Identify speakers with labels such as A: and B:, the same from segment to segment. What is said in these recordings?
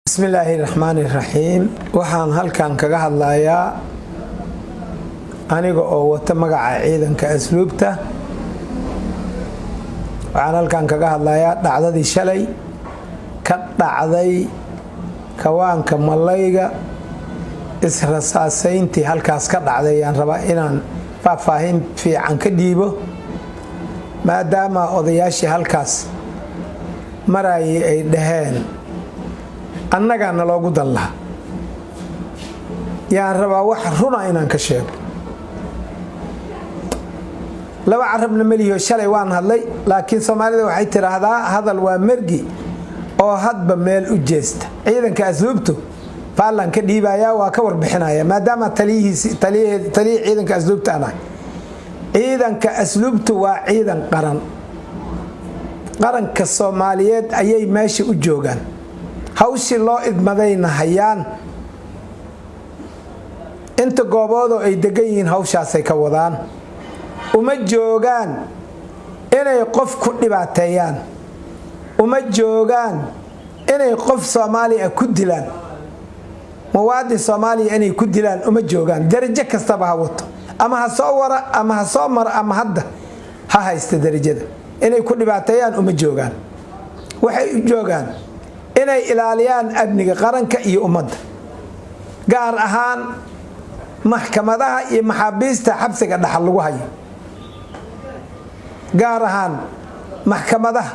A: بسم الله الرحمن الرحيم waxaan halkan kaga hadlayaa aniga oo wata magaca ciidanka asluubta waxaan halkan kaga hadlayaa dhacdadii shalay ka dhacday kawaanka malayga israsaasayntii halkaas ka dhacday aan rabaa inaan faahfaahin fiican ka dhiibo maadaama odayaashii halkaas marayay ay dhaheen annaga naloogu dan laha yaan rabaa wax runa inaan ka sheego laba carabna maliyo shalay waan hadlay laakiin Soomaalida waxay tiraahdaa hadal waa margi oo hadba meel u jeesta ciidanka asluubtu faalan ka dhiibaya waa ka warbixinaya maadaama taliyi ciidanka asluubta ana ciidanka asluubtu waa ciidan qaranka Soomaaliyeed ayay meesha u joogan hawshii loo idmadayna hayaan inta gooboodo ay degan yihiin hawshaasay ka wadaan uma joogaan inay qof ku dhibaateeyaan uma joogaan inay qof Soomaali ah ku dilaan muwaadin Soomaali inay ku dilaan uma joogaan darajo kasta ha wato ama ha soo wara ama ha soo mar ama hadda ha haysta darajada inay ku dhibaateeyaan uma joogaan waxay u joogaan inay ilaaliyaan amniga qaranka iyo ummadda gaar ahaan maxkamadaha iyo maxaabiista xabsiga dhaxal lagu hayo gaar ahaan maxkamadaha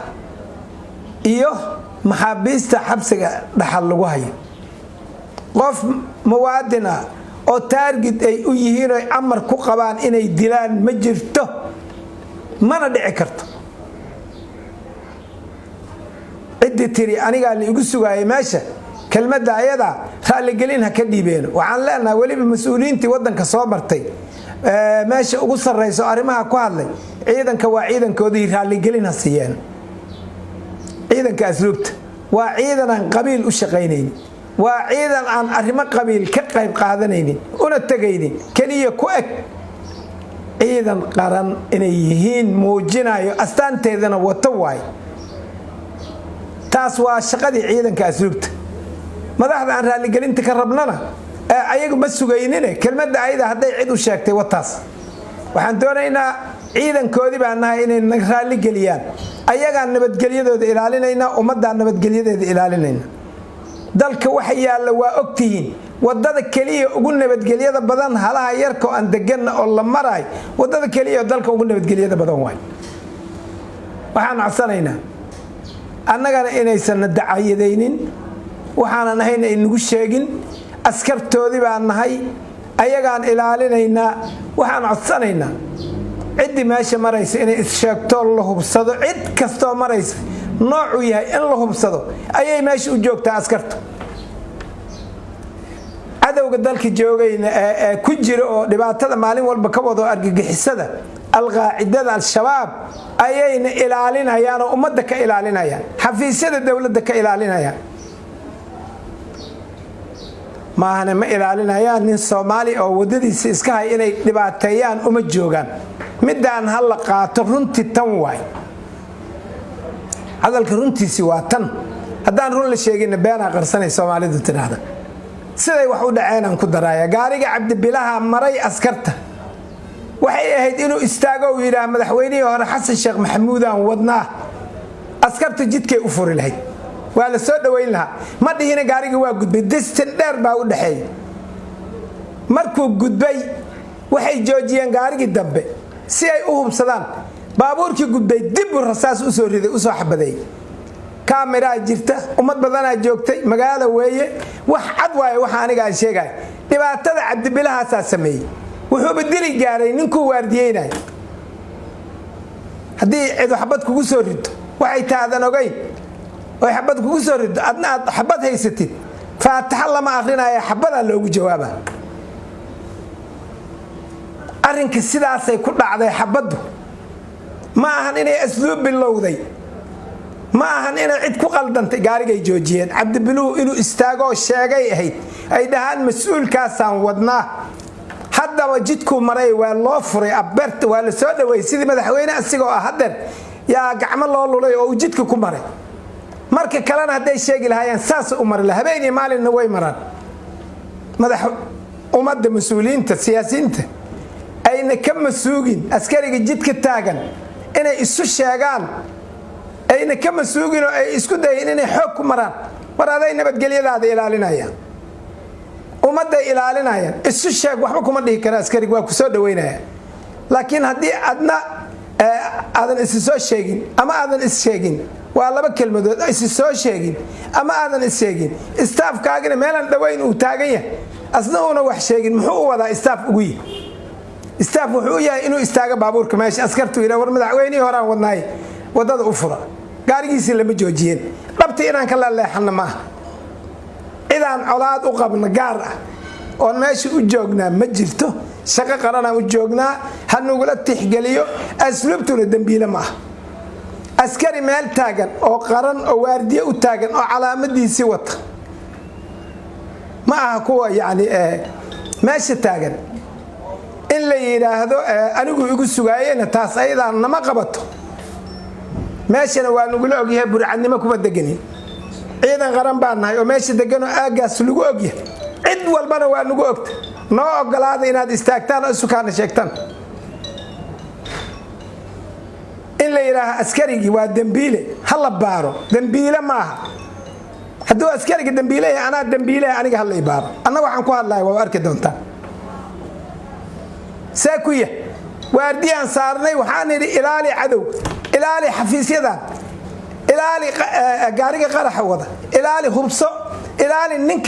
A: iyo maxaabiista xabsiga dhaxal lagu hayo qof muwaadin ah oo target ay u yihiin ay amar ku qabaan inay dilaan ma jirto mana dhici karto tiri aniga la igu sugaayay meesha kelmadda ayada raali gelin ha ka dhiibeen waxaan leenahay waliba mas'uuliyiintii wadanka soo martay meesha ugu sareyso arimaha ku hadlay ciidanka waa ciidankoodii raali gelin ha siiyeen ciidanka asluubta waa ciidan aan qabiil u shaqeynaynin waa ciidan aan arimo qabiil ka qayb qaadanaynin una tagaynin kaliya ku eg ciidan qaran inay yihiin muujinayo astaanteedana wato waay taas waa shaqadii ciidanka asluubta madaxda aan raali gelinta ka rabnana ayagu ma sugaynine kelmadda ayada haday cid u sheegtay wataas waxaan doonaynaa ciidankoodii baan nahay inay raali geliyaan ayaga nabadgelyadooda ilaalinayna ummadda nabadgelyadeeda ilaalinayna dalka waxa yaala waa ogtihiin wadada kaliya ugu nabadgelyada badan halaha yarko aan degan oo la maray wadada kaliya dalka ugu nabadgelyada badan waay waxaan codsanaynaa annagana inaysan dacayadeynin waxaan ahayn ay nagu sheegin askartoodii baan nahay ayagaan ilaalinaynaa waxaan codsanaynaa cidii meesha maraysa inay sheegto la hubsado cid kasto maraysa noocu yahay in la hubsado ayay meesha u joogtaa askartu adawga dalka joogayna ku jira oo dhibaatada maalin walba ka wado argagixisada alqaacidada al-shabaab ayayna ilaalinayaan oo ummadda ka ilaalinayaan xafiisyada dawladda ka ilaalinayaan maahane ma ilaalinayaan nin Soomaali oo wadadiisa iska hay inay dhibaateeyaan uma joogaan midaan hal la qaato runtii tan waay hadalka runtiisi waa tan haddaan run la sheegin beena qarsanay Soomaalidu tiraahdo siday wax u dhaceen aan ku daraaya gaariga Cabdibilaha maray askarta waxay ahayd inuu istaago oo yiraahdo madaxweynihii hore Xasan Sheekh Maxamuud aan wadnaa askarta jidkay u furi lahayd waa la soo dhaweyn lahaa ma dhihina gaariga waa gudbay distan dheer baa u dhaxeeyay markuu gudbay waxay joojiyeen gaarigii dambe si ay u hubsadaan baabuurkii gudbay dib u rasaas u soo riday u soo xabaday kaamira jirta ummad badan joogtay magaalo weeye wax cad waay waxa aniga aan sheegay dhibaatada Cabdibilaha sameeyay wuxuu bedeli gaaray ninkuu waardiyeynay hadii cid xabad kugu soo rido waxay taadan ogeyn oo xabad kugu soo rido adna xabad haysatid faataha lama aqrinaya xabada loogu jawaaba arrinka sidaas ay ku dhacday xabadu ma ahan inay asluub bilowday ma ahan inay cid ku qaldantay gaarigay joojiyeen Cabdibiluhu inuu istaago sheegay ahayd ay dhahaan mas'uulkaasaan wadnaa haddaba jidku maray waa loo furay abeerta waa la soo dhaweeyay sidii madaxweyne asigoo ah hadan yaa gacmo loo lulay oo jidka ku maray marka kalena haday sheegi lahaayeen saas u mar la habeenii maalin way maraan madax umada mas'uuliyiinta siyaasiyiinta ayna ka masuugin askariga jidka taagan inay isu sheegaan ayna ka masuugin oo ay isku dayeen inay xoog ku maraan waraday nabadgelyadaada ilaalinaya umada ilaalinaya isu sheeg waxba kuma dhihi kara askariga waa ku soo dhaweynaya laakiin hadii adna aadan isu soo sheegin ama aadan is sheegin waa laba kelmadood isu soo sheegin ama aadan is sheegin staafkaagina meelan dhaweyn uu taagan yahay asna una wax sheegin muxuu wada staaf ugu yahay staaf wuxuu yahay inuu istaaga baabuurka meesha askartu ila war madaxweynaha horaan wadnaay wadada u fura gaarigiisa lama joojiyeen dhabta inaan kala leexana ma idaan colaad u qabna gaar ah oo meesha u joognaa ma jirto shaqo qaran u joognaa hanugula tixgeliyo asluubtuna dambiile ma askari meel taagan oo qaran oo waardiye u taagan oo calaamadiisi wata ma aha kuwa yaani meesha taagan in la yiraahdo anigu igu sugaayeen taas ayadaan nama qabato meeshana waa nugula ogyahay burcadnimo kuma deganin ciidan qaran baan nahay oo meesha degan oo aagaas lagu ogyahay cid walbana waa nagu ogta noo ogolaada inaad istaagtaan oo sukaan sheegtaan in la yiraahdo askarigi waa dambiile hala baaro dambiile ma aha hadduu askariga dambiile ana dambiile aniga hala baaro annaga waxaan ku hadlahay waa arki doontaa ساكوية وارديان صارني وحاني إلالي عدو إلالي حفيسيدان إلالي قارقة قرح وضع إلالي هبصو إلالي ننك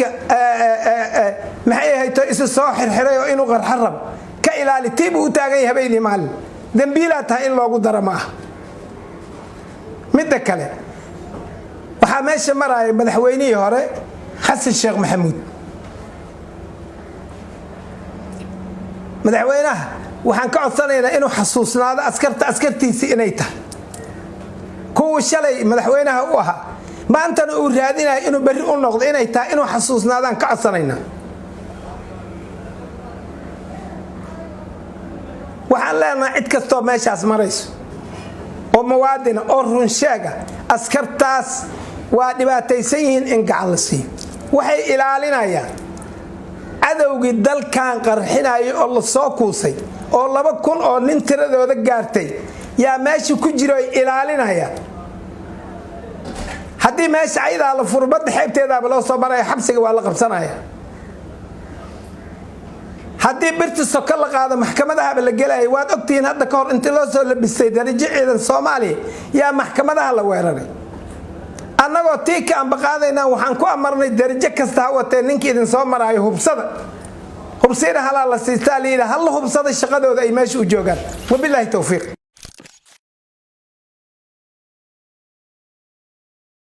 A: محيه هيتو إسو صاحر حريو إنو غر حرم كإلالي تيبو تاقيها بيني مال دنبيلاتها إن لوغو درماه مدكالي وحاميش مراي مدحويني هوري حسن الشيخ محمود madaxweynaha waxaan ka codsanaynaa inuu xasuusnaado askartiisa inay tahay kuwa shalay madaxweynaha u ahaa maantana uu raadinayo inuu bari u noqdo inay tahay inuu xasuusnaadaan ka codsanaynaa waxaan leenahay cid kastoo meeshaas marayso oo muwaadina oo run sheega askartaas waa dhibaataysan yihiin in gacan la siiyo waxay ilaalinayaan adowgii dalkan qarxinayo oo la soo kuusay oo 2000 oo nin tiradooda gaartay yaa meesha ku jiro ilaalinaya hadii meesha ayda la furbad xeebteeda loo soo baray xabsiga waa la qabsanaya hadii birta sokol la qaado maxkamadaha la galay waad ogtiin hadda ka hor inta loo soo labistay darajo ciidan Soomaaliya yaa maxkamadaha la weeraray annagoo tiika aan baqaadayna waxaan ku amarnay darajo kasta watay ninkii idin soo maraayo hubsada halal la siistaa liila hal hubsada shaqadooda ay meesha u joogan wabillahi tawfiiq